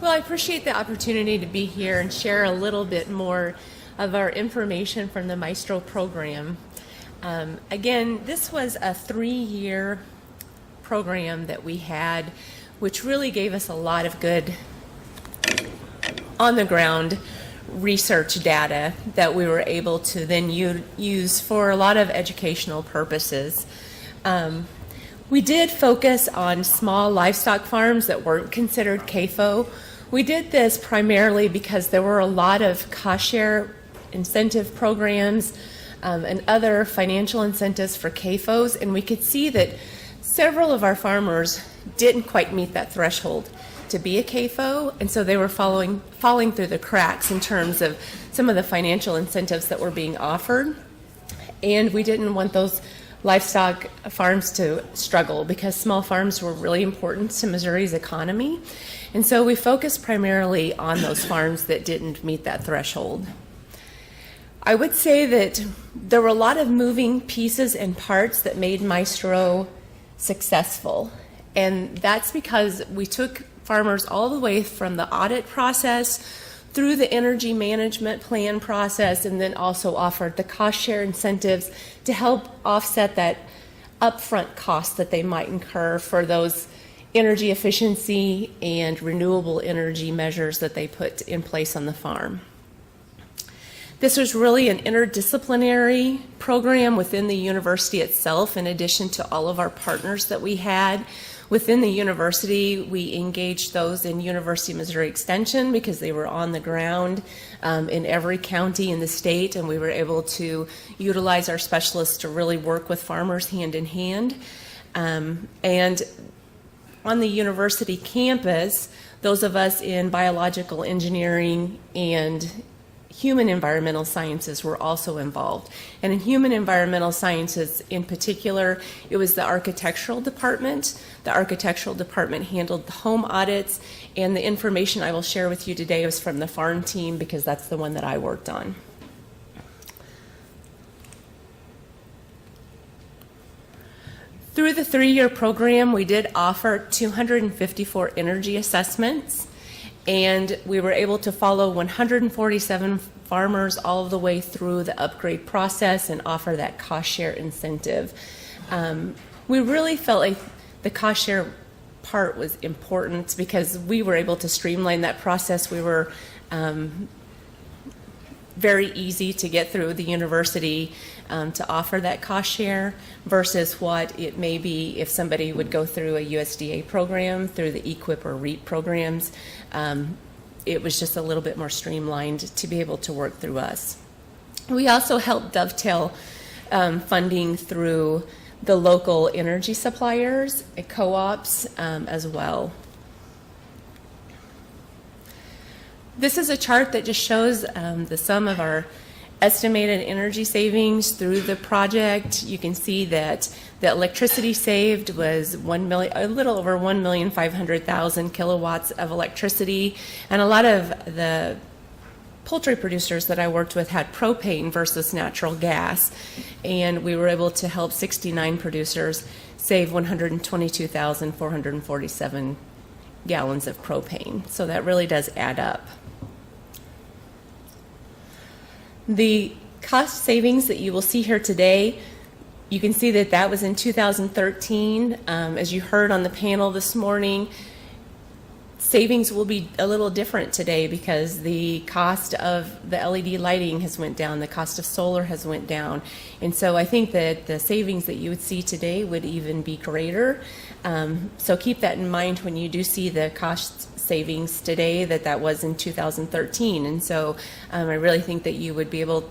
Well, I appreciate the opportunity to be here and share a little bit more of our information from the Maestro program. Again, this was a 3-year program that we had, which really gave us a lot of good on-the-ground research data that we were able to then use for a lot of educational purposes. We did focus on small livestock farms that weren't considered CAFO. We did this primarily because there were a lot of cost share incentive programs and other financial incentives for CAFOs, and we could see that several of our farmers didn't quite meet that threshold to be a CAFO, and so they were falling through the cracks in terms of some of the financial incentives that were being offered. And we didn't want those livestock farms to struggle because small farms were really important to Missouri's economy. And so we focused primarily on those farms that didn't meet that threshold. I would say that there were a lot of moving pieces and parts that made Maestro successful. And that's because we took farmers all the way from the audit process through the energy management plan process, and then also offered the cost share incentives to help offset that upfront cost that they might incur for those energy efficiency and renewable energy measures that they put in place on the farm. This was really an interdisciplinary program within the university itself, in addition to all of our partners that we had. Within the university, we engaged those in University of Missouri Extension because they were on the ground in every county in the state, and we were able to utilize our specialists to really work with farmers hand in hand. And on the university campus, those of us in biological engineering and human environmental sciences were also involved. And in human environmental sciences in particular, it was the architectural department. The architectural department handled the home audits, and the information I will share with you today was from the farm team because that's the one that I worked on. Through the 3-year program, we did offer 254 energy assessments, and we were able to follow 147 farmers all the way through the upgrade process and offer that cost share incentive. We really felt like the cost share part was important because we were able to streamline that process. We were very easy to get through the university to offer that cost share versus what it may be if somebody would go through a USDA program, through the EQIP or REAP programs. It was just a little bit more streamlined to be able to work through us. We also helped dovetail funding through the local energy suppliers, co-ops as well. This is a chart that just shows the sum of our estimated energy savings through the project. You can see that the electricity saved was a little over 1,500,000 kilowatts of electricity, and a lot of the poultry producers that I worked with had propane versus natural gas, and we were able to help 69 producers save 122,447 gallons of propane. So that really does add up. The cost savings that you will see here today, you can see that that was in 2013. As you heard on the panel this morning, savings will be a little different today because the cost of the LED lighting has went down, the cost of solar has went down. And so I think that the savings that you would see today would even be greater. So keep that in mind when you do see the cost savings today that was in 2013. And so I really think that you would be able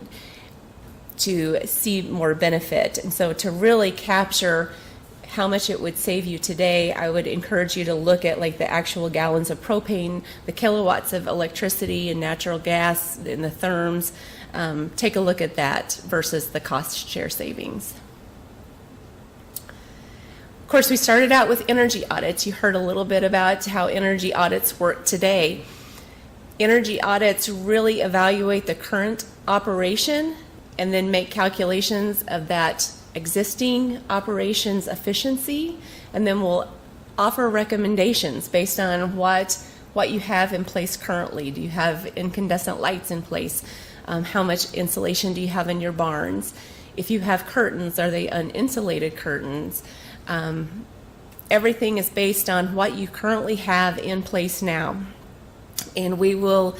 to see more benefit. And so to really capture how much it would save you today, I would encourage you to look at like the actual gallons of propane, the kilowatts of electricity and natural gas in the therms. Take a look at that versus the cost share savings. Of course, we started out with energy audits. You heard a little bit about how energy audits work today. Energy audits really evaluate the current operation and then make calculations of that existing operations efficiency, and then we'll offer recommendations based on what what you have in place currently. Do you have incandescent lights in place? How much insulation do you have in your barns? If you have curtains, are they uninsulated curtains? Everything is based on what you currently have in place now. And we will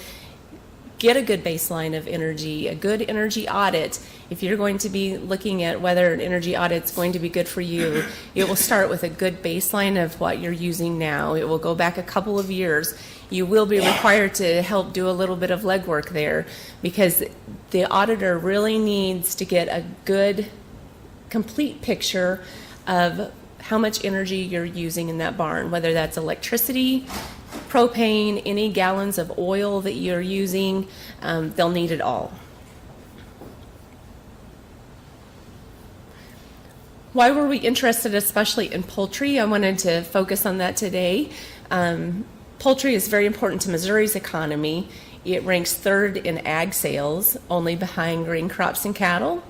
get a good baseline of energy, a good energy audit. If you're going to be looking at whether an energy audit is going to be good for you, it will start with a good baseline of what you're using now. It will go back a couple of years. You will be required to help do a little bit of legwork there, because the auditor really needs to get a good, complete picture of how much energy you're using in that barn, whether that's electricity, propane, any gallons of oil that you're using. They'll need it all. Why were we interested especially in poultry? I wanted to focus on that today. Poultry is very important to Missouri's economy. It ranks third in ag sales, only behind grain crops and cattle.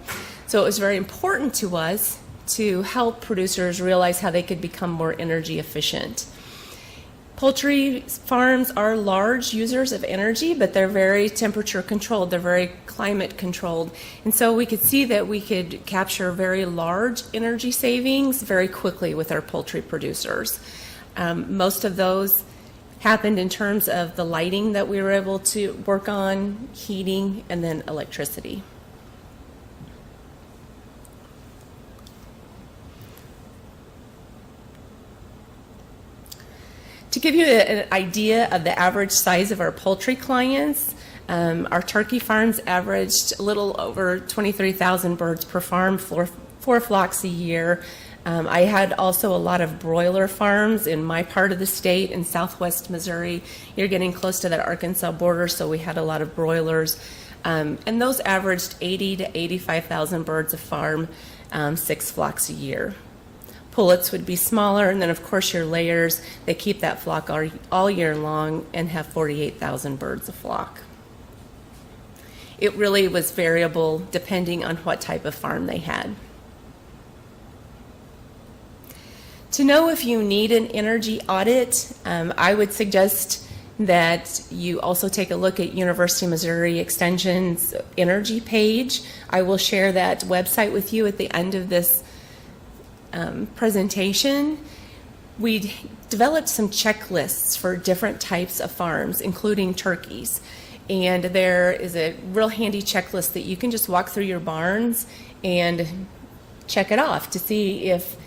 So it was very important to us to help producers realize how they could become more energy efficient. Poultry farms are large users of energy, but they're very temperature controlled. They're very climate controlled. And so we could see that we could capture very large energy savings very quickly with our poultry producers. Most of those happened in terms of the lighting that we were able to work on, heating, and then electricity. To give you an idea of the average size of our poultry clients, our turkey farms averaged a little over 23,000 birds per farm, four flocks a year. I had also a lot of broiler farms in my part of the state in southwest Missouri. You're getting close to that Arkansas border, so we had a lot of broilers. And those averaged 80 to 85,000 birds a farm, 6 flocks a year. Pullets would be smaller, and then of course your layers, they keep that flock all year long and have 48,000 birds a flock. It really was variable depending on what type of farm they had. To know if you need an energy audit, I would suggest that you also take a look at University of Missouri Extension's energy page. I will share that website with you at the end of this presentation. We developed some checklists for different types of farms, including turkeys. And there is a real handy checklist that you can just walk through your barns and check it off to see if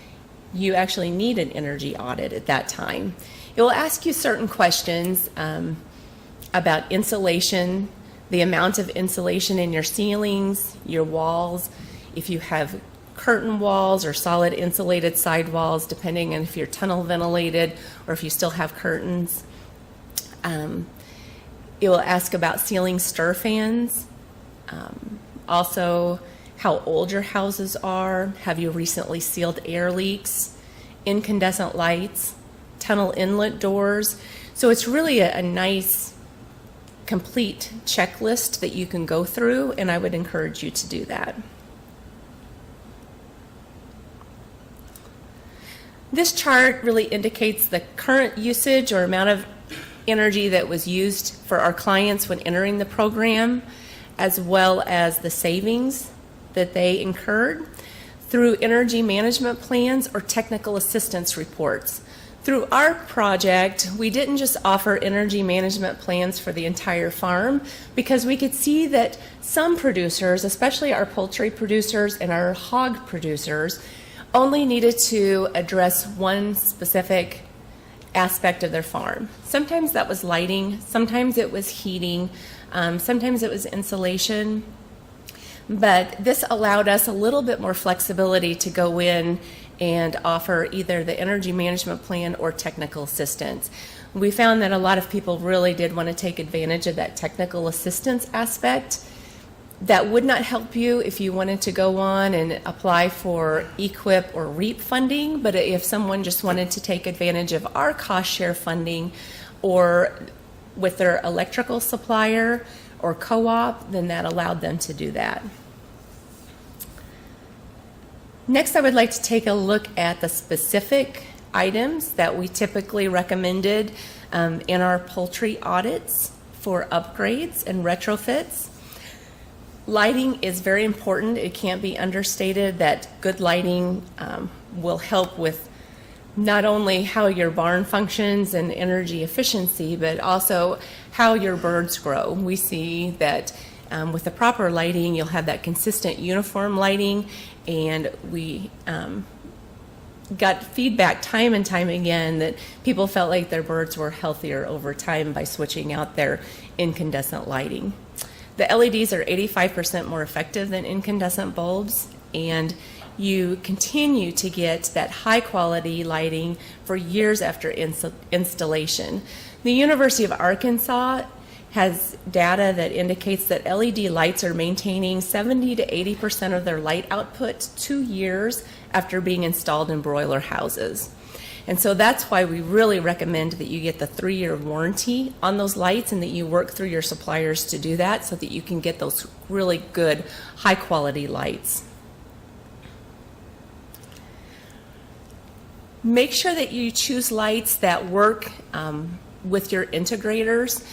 you actually need an energy audit at that time. It will ask you certain questions about insulation, the amount of insulation in your ceilings, your walls, if you have curtain walls or solid insulated sidewalls, depending on if you're tunnel ventilated or if you still have curtains. It will ask about ceiling stir fans, also how old your houses are, have you recently sealed air leaks, incandescent lights, tunnel inlet doors. So it's really a nice, complete checklist that you can go through, and I would encourage you to do that. This chart really indicates the current usage or amount of energy that was used for our clients when entering the program, as well as the savings that they incurred through energy management plans or technical assistance reports. Through our project, we didn't just offer energy management plans for the entire farm, because we could see that some producers, especially our poultry producers and our hog producers, only needed to address one specific aspect of their farm. Sometimes that was lighting, sometimes it was heating, sometimes it was insulation. But this allowed us a little bit more flexibility to go in and offer either the energy management plan or technical assistance. We found that a lot of people really did want to take advantage of that technical assistance aspect. That would not help you if you wanted to go on and apply for EQIP or REAP funding, but if someone just wanted to take advantage of our cost share funding or with their electrical supplier or co-op, then that allowed them to do that. Next, I would like to take a look at the specific items that we typically recommended in our poultry audits for upgrades and retrofits. Lighting is very important. It can't be understated that good lighting will help with not only how your barn functions and energy efficiency, but also how your birds grow. We see that with the proper lighting, you'll have that consistent uniform lighting, and we got feedback time and time again that people felt like their birds were healthier over time by switching out their incandescent lighting. The LEDs are 85% more effective than incandescent bulbs, and you continue to get that high quality lighting for years after installation. The University of Arkansas has data that indicates that LED lights are maintaining 70 to 80% of their light output 2 years after being installed in broiler houses. And so that's why we really recommend that you get the 3-year warranty on those lights and that you work through your suppliers to do that so that you can get those really good high quality lights. Make sure that you choose lights that work with your integrators.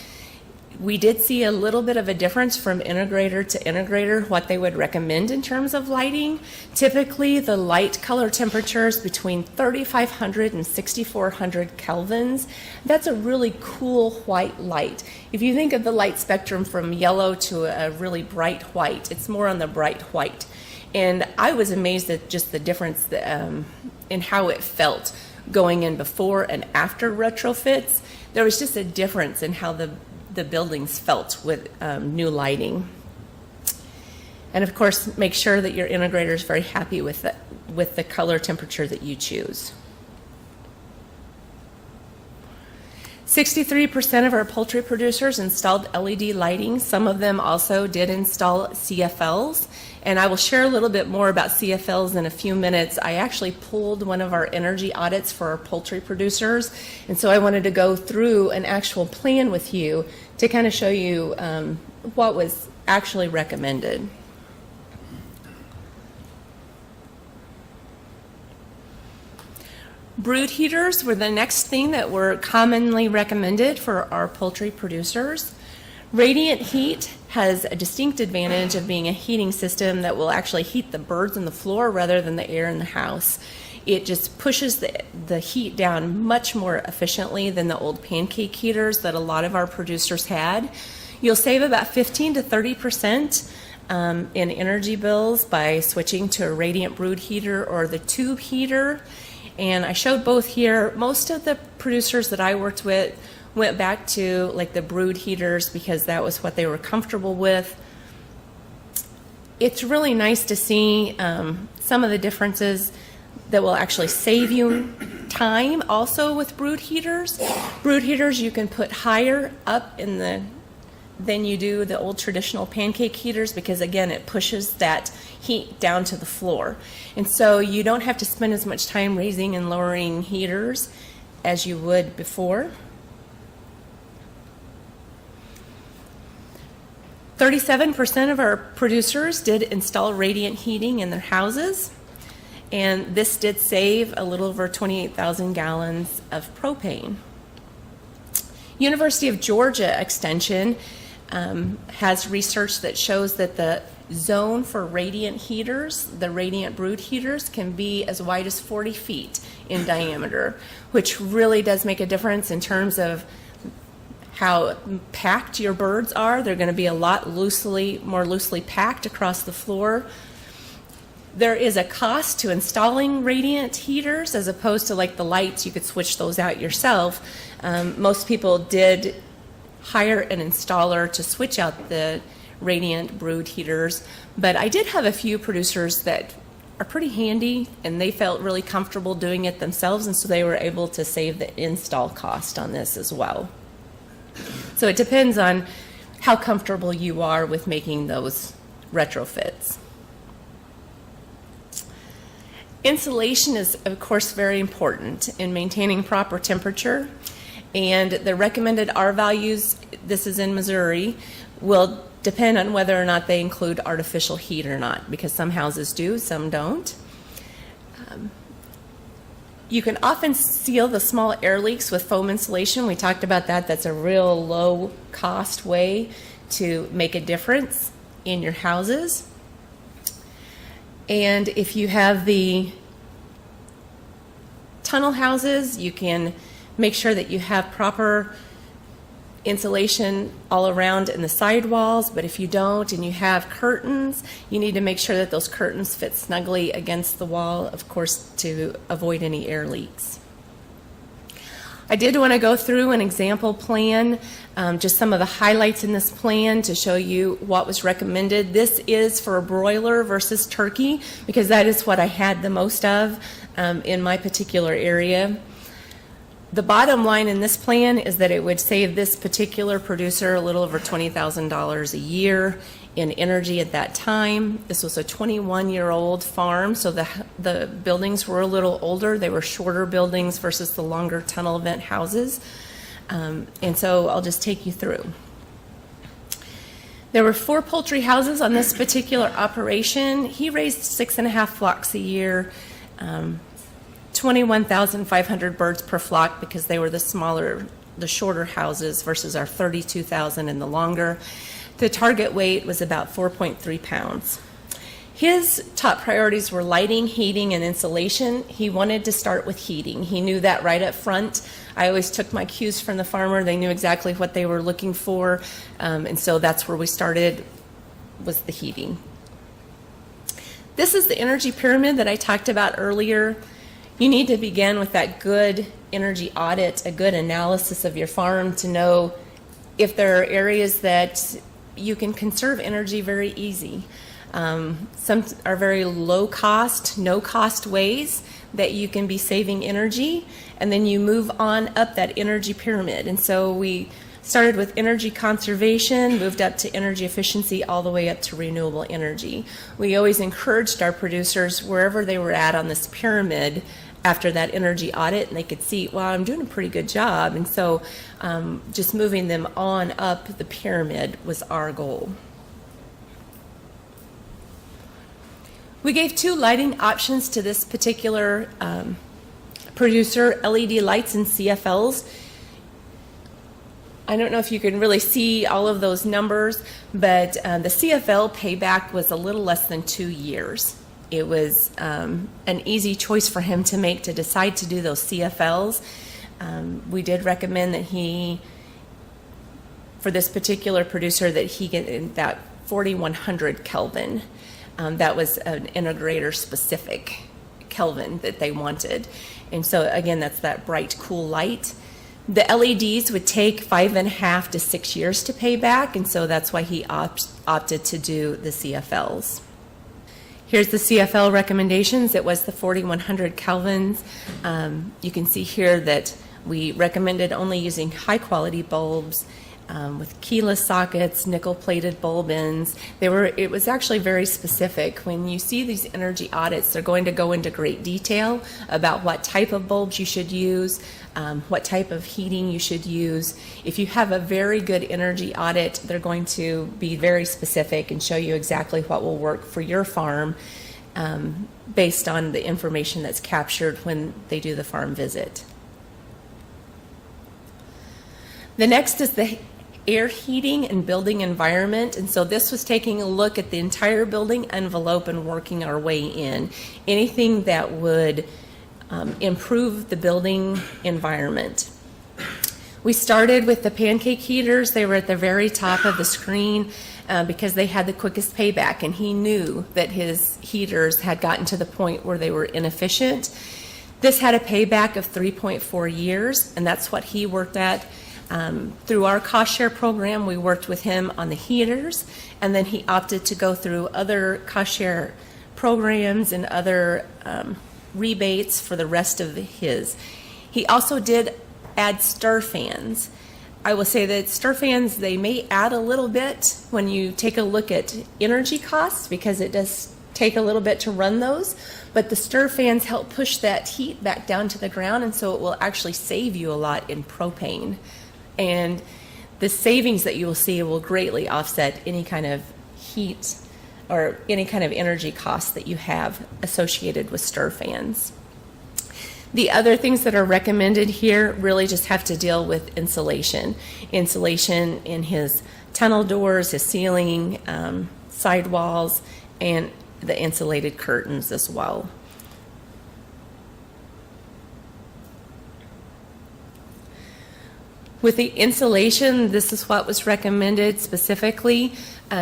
We did see a little bit of a difference from integrator to integrator, what they would recommend in terms of lighting. Typically, the light color temperature is between 3,500 and 6,400 kelvins. That's a really cool white light. If you think of the light spectrum from yellow to a really bright white, it's more on the bright white. And I was amazed at just the difference in how it felt going in before and after retrofits. There was just a difference in how the buildings felt with new lighting. And of course, make sure that your integrator is very happy with the color temperature that you choose. 63% of our poultry producers installed LED lighting. Some of them also did install CFLs. And I will share a little bit more about CFLs in a few minutes. I actually pulled one of our energy audits for our poultry producers. And so I wanted to go through an actual plan with you to kind of show you what was actually recommended. Brood heaters were the next thing that were commonly recommended for our poultry producers. Radiant heat has a distinct advantage of being a heating system that will actually heat the birds on the floor rather than the air in the house. It just pushes the heat down much more efficiently than the old pancake heaters that a lot of our producers had. You'll save about 15 to 30% in energy bills by switching to a radiant brood heater or the tube heater. And I showed both here. Most of the producers that I worked with went back to like the brood heaters because that was what they were comfortable with. It's really nice to see some of the differences that will actually save you time also with brood heaters. Brood heaters you can put higher up than you do the old traditional pancake heaters because again it pushes that heat down to the floor. And so you don't have to spend as much time raising and lowering heaters as you would before. 37% of our producers did install radiant heating in their houses, and this did save a little over 28,000 gallons of propane. University of Georgia Extension has research that shows that the zone for radiant heaters, the radiant brood heaters, can be as wide as 40 feet in diameter, which really does make a difference in terms of how packed your birds are. They're going to be a lot more loosely packed across the floor. There is a cost to installing radiant heaters as opposed to like the lights. You could switch those out yourself. Most people did hire an installer to switch out the radiant brood heaters, but I did have a few producers that are pretty handy and they felt really comfortable doing it themselves, and so they were able to save the install cost on this as well. So it depends on how comfortable you are with making those retrofits. Insulation is, of course, very important in maintaining proper temperature, and the recommended R values, this is in Missouri, will depend on whether or not they include artificial heat or not, because some houses do, some don't. You can often seal the small air leaks with foam insulation. We talked about that. That's a real low cost way to make a difference in your houses. And if you have the tunnel houses, you can make sure that you have proper insulation all around in the sidewalls, but if you don't and you have curtains, you need to make sure that those curtains fit snugly against the wall, of course, to avoid any air leaks. I did want to go through an example plan, just some of the highlights in this plan to show you what was recommended. This is for a broiler versus turkey because that is what I had the most of in my particular area. The bottom line in this plan is that it would save this particular producer a little over $20,000 a year in energy at that time. This was a 21-year-old farm, so the buildings were a little older. They were shorter buildings versus the longer tunnel vent houses. And so I'll just take you through. There were 4 poultry houses on this particular operation. He raised 6.5 flocks a year. 21,500 birds per flock because they were the shorter houses versus our 32,000 and the longer. The target weight was about 4.3 pounds. His top priorities were lighting, heating, and insulation. He wanted to start with heating. He knew that right up front. I always took my cues from the farmer. They knew exactly what they were looking for, and so that's where we started, was the heating. This is the energy pyramid that I talked about earlier. You need to begin with that good energy audit, a good analysis of your farm to know if there are areas that you can conserve energy very easy. Some are very low cost, no cost ways that you can be saving energy, and then you move on up that energy pyramid. And so we started with energy conservation, moved up to energy efficiency, all the way up to renewable energy. We always encouraged our producers, wherever they were at on this pyramid, after that energy audit, and they could see, well, I'm doing a pretty good job. And so just moving them on up the pyramid was our goal. We gave 2 lighting options to this particular producer, LED lights and CFLs. I don't know if you can really see all of those numbers, but the CFL payback was a little less than 2 years. It was an easy choice for him to make to decide to do those CFLs. We did recommend that for this particular producer, that he get that 4100 Kelvin. That was an integrator specific Kelvin that they wanted. And so again, that's that bright, cool light. The LEDs would take 5.5 to 6 years to pay back, and so that's why he opted to do the CFLs. Here's the CFL recommendations. It was the 4100 kelvins. You can see here that we recommended only using high quality bulbs with keyless sockets, nickel-plated bulb ends. It was actually very specific. When you see these energy audits, they're going to go into great detail about what type of bulbs you should use, what type of heating you should use. If you have a very good energy audit, they're going to be very specific and show you exactly what will work for your farm based on the information that's captured when they do the farm visit. The next is the air heating and building environment, and so this was taking a look at the entire building envelope and working our way in. Anything that would improve the building environment. We started with the pancake heaters. They were at the very top of the screen because they had the quickest payback, and he knew that his heaters had gotten to the point where they were inefficient. This had a payback of 3.4 years, and that's what he worked at. Through our cost share program, we worked with him on the heaters, and then he opted to go through other cost share programs and other rebates for the rest of his. He also did add stir fans. I will say that stir fans, they may add a little bit when you take a look at energy costs, because it does take a little bit to run those, but the stir fans help push that heat back down to the ground, and so it will actually save you a lot in propane. And the savings that you will see will greatly offset any kind of heat or any kind of energy costs that you have associated with stir fans. The other things that are recommended here really just have to deal with insulation. Insulation in his tunnel doors, his ceiling, sidewalls, and the insulated curtains as well. With the insulation, this is what was recommended specifically.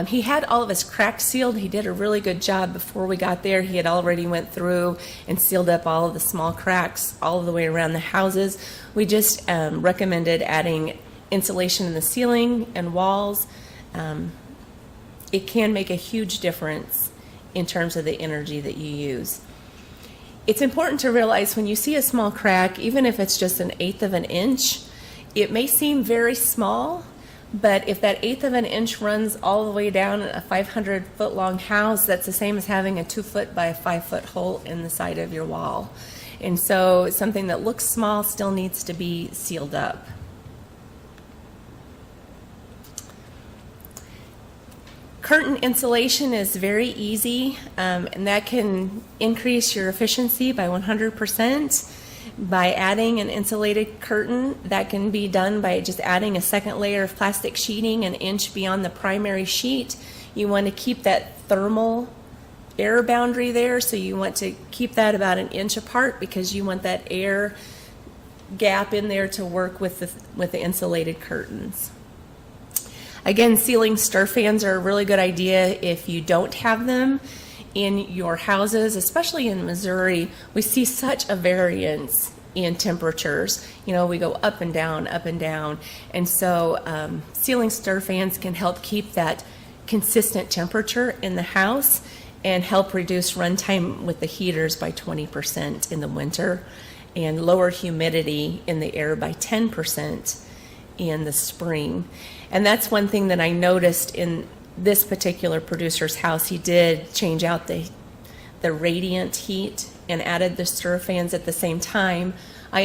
He had all of his cracks sealed. He did a really good job before we got there. He had already went through and sealed up all of the small cracks all the way around the houses. We just recommended adding insulation in the ceiling and walls. It can make a huge difference in terms of the energy that you use. It's important to realize when you see a small crack, even if it's just 1/8 of an inch, it may seem very small, but if that 1/8 of an inch runs all the way down a 500-foot long house, that's the same as having a 2-foot by a 5-foot hole in the side of your wall. And so something that looks small still needs to be sealed up. Curtain insulation is very easy, and that can increase your efficiency by 100%. By adding an insulated curtain, that can be done by just adding a second layer of plastic sheeting 1 inch beyond the primary sheet. You want to keep that thermal air boundary there, so you want to keep that about 1 inch apart because you want that air gap in there to work with the insulated curtains. Again, ceiling stir fans are a really good idea if you don't have them in your houses, especially in Missouri. We see such a variance in temperatures. You know, we go up and down, and so ceiling stir fans can help keep that consistent temperature in the house and help reduce runtime with the heaters by 20% in the winter and lower humidity in the air by 10% in the spring. And that's one thing that I noticed in this particular producer's house. He did change out the radiant heat and added the stir fans at the same time. I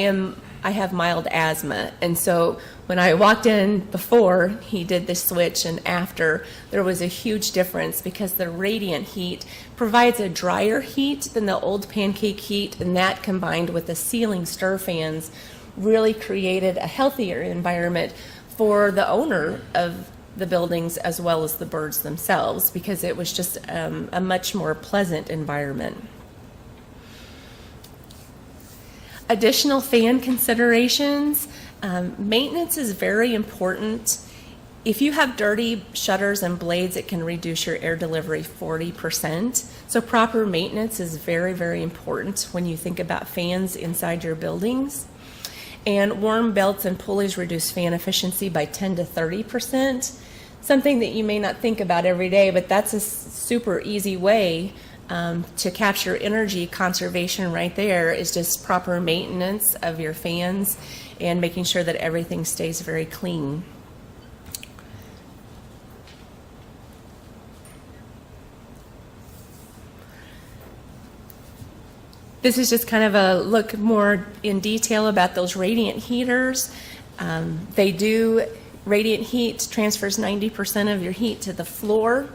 have mild asthma, and so when I walked in before he did the switch and after, there was a huge difference because the radiant heat provides a drier heat than the old pancake heat, and that combined with the ceiling stir fans really created a healthier environment for the owner of the buildings as well as the birds themselves, because it was just a much more pleasant environment. Additional fan considerations. Maintenance is very important. If you have dirty shutters and blades, it can reduce your air delivery 40%. So proper maintenance is very, very important when you think about fans inside your buildings. And warm belts and pulleys reduce fan efficiency by 10 to 30%. Something that you may not think about every day, but that's a super easy way to capture energy conservation right there, is just proper maintenance of your fans and making sure that everything stays very clean. This is just kind of a look more in detail about those radiant heaters. Radiant heat transfers 90% of your heat to the floor,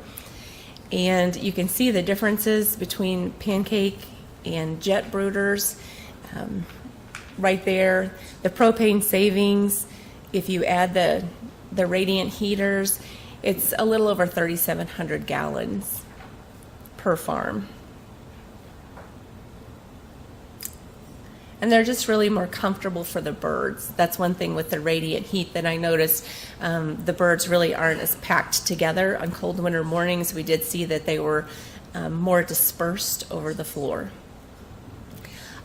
and you can see the differences between pancake and jet brooders right there. The propane savings, if you add the radiant heaters, it's a little over 3,700 gallons per farm. And they're just really more comfortable for the birds. That's one thing with the radiant heat that I noticed. The birds really aren't as packed together on cold winter mornings. We did see that they were more dispersed over the floor.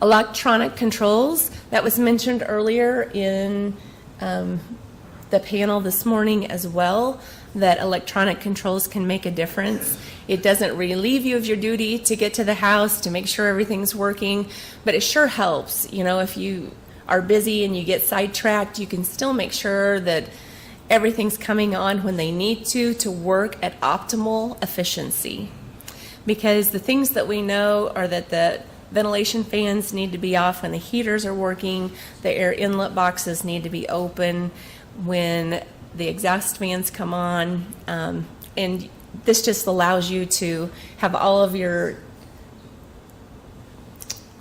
Electronic controls, that was mentioned earlier in the panel this morning as well, that electronic controls can make a difference. It doesn't relieve you of your duty to get to the house to make sure everything's working, but it sure helps. You know, if you are busy and you get sidetracked, you can still make sure that everything's coming on when they need to work at optimal efficiency. Because the things that we know are that the ventilation fans need to be off when the heaters are working, the air inlet boxes need to be open when the exhaust fans come on, and this just allows you to have all of your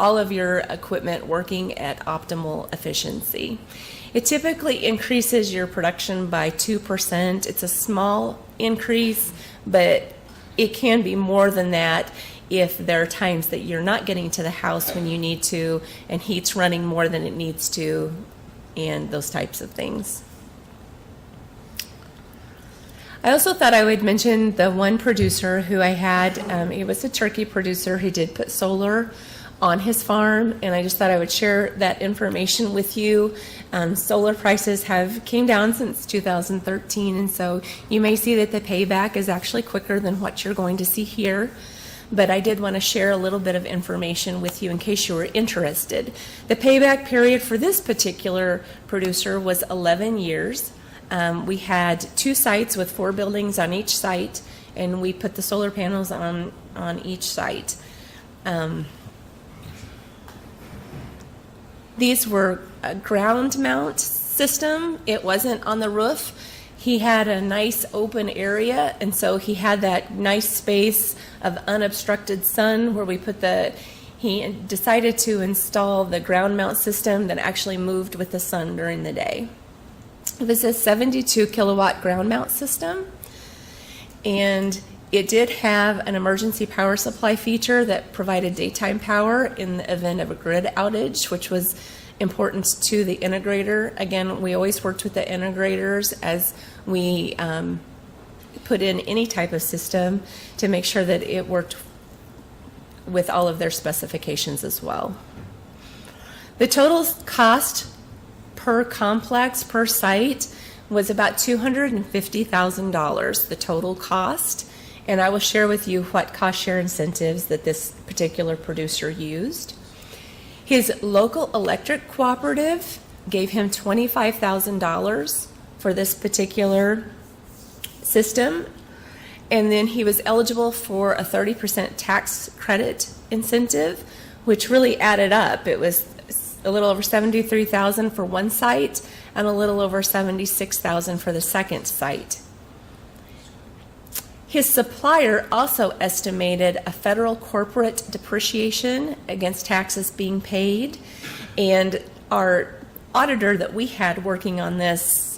all of your equipment working at optimal efficiency. It typically increases your production by 2%. It's a small increase, but it can be more than that if there are times that you're not getting to the house when you need to, and heat's running more than it needs to, and those types of things. I also thought I would mention the one producer who I had. He was a turkey producer. He did put solar on his farm, and I just thought I would share that information with you. Solar prices have came down since 2013, and so you may see that the payback is actually quicker than what you're going to see here. But I did want to share a little bit of information with you in case you were interested. The payback period for this particular producer was 11 years. We had 2 sites with 4 buildings on each site, and we put the solar panels on each site. These were a ground mount system. It wasn't on the roof. He had a nice open area, and so he had that nice space of unobstructed sun where we put he decided to install the ground mount system that actually moved with the sun during the day. It was a 72 kilowatt ground mount system, and it did have an emergency power supply feature that provided daytime power in the event of a grid outage, which was important to the integrator. Again, we always worked with the integrators as we put in any type of system to make sure that it worked with all of their specifications as well. The total cost per complex, per site, was about $250,000, the total cost. And I will share with you what cost share incentives that this particular producer used. His local electric cooperative gave him $25,000 for this particular system, and then he was eligible for a 30% tax credit incentive, which really added up. It was a little over $73,000 for one site and a little over $76,000 for the second site. His supplier also estimated a federal corporate depreciation against taxes being paid, and our auditor that we had working on this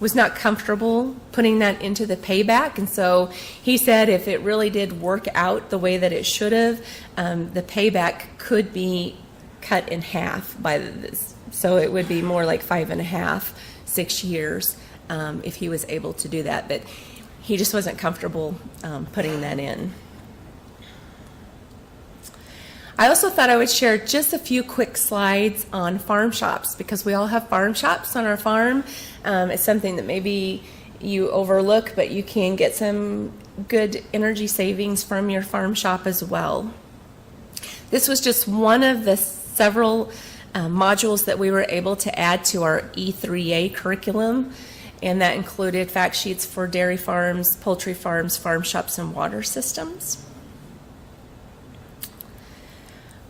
was not comfortable putting that into the payback, and so he said if it really did work out the way that it should have, the payback could be cut in half by this. So it would be more like 5.5, 6 years if he was able to do that. But he just wasn't comfortable putting that in. I also thought I would share just a few quick slides on farm shops, because we all have farm shops on our farm. It's something that maybe you overlook, but you can get some good energy savings from your farm shop as well. This was just one of the several modules that we were able to add to our E3A curriculum, and that included fact sheets for dairy farms, poultry farms, farm shops, and water systems.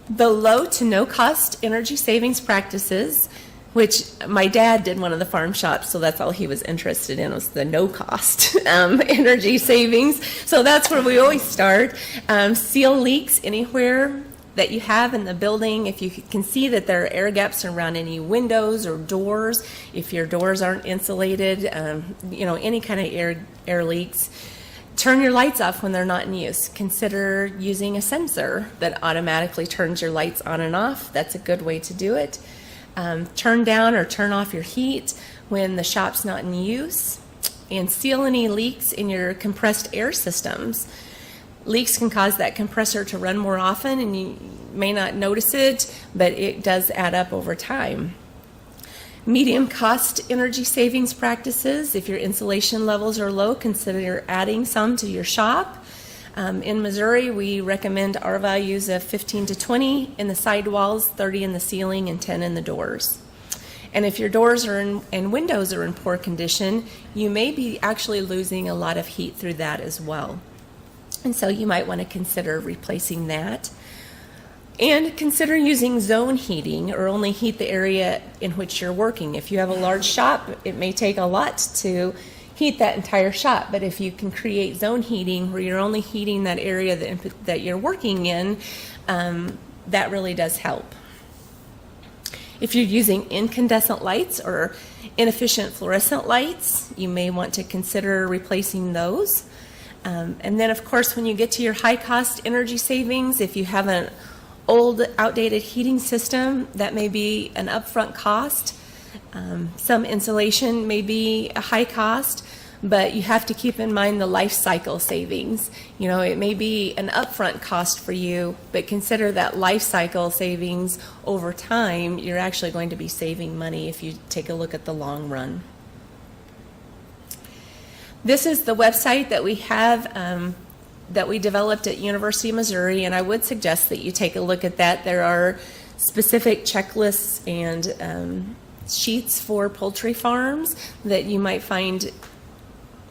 The low to no cost energy savings practices, which my dad did one of the farm shops, so that's all he was interested in, was the no cost energy savings. So that's where we always start. Seal leaks anywhere that you have in the building. If you can see that there are air gaps around any windows or doors, if your doors aren't insulated, any kind of air leaks, turn your lights off when they're not in use. Consider using a sensor that automatically turns your lights on and off. That's a good way to do it. Turn down or turn off your heat when the shop's not in use, and seal any leaks in your compressed air systems. Leaks can cause that compressor to run more often, and you may not notice it, but it does add up over time. Medium cost energy savings practices. If your insulation levels are low, consider adding some to your shop. In Missouri, we recommend R values of 15 to 20 in the sidewalls, 30 in the ceiling, and 10 in the doors. And if your doors and windows are in poor condition, you may be actually losing a lot of heat through that as well. And so you might want to consider replacing that. And consider using zone heating, or only heat the area in which you're working. If you have a large shop, it may take a lot to heat that entire shop, but if you can create zone heating where you're only heating that area that you're working in, that really does help. If you're using incandescent lights or inefficient fluorescent lights, you may want to consider replacing those. And then, of course, when you get to your high-cost energy savings, if you have an old, outdated heating system, that may be an upfront cost. Some insulation may be a high cost, but you have to keep in mind the life cycle savings. You know, it may be an upfront cost for you, but consider that life cycle savings over time. You're actually going to be saving money if you take a look at the long run. This is the website that we have that we developed at University of Missouri, and I would suggest that you take a look at that. There are specific checklists and sheets for poultry farms that you might find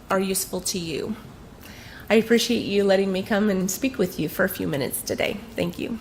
are useful to you. I appreciate you letting me come and speak with you for a few minutes today. Thank you.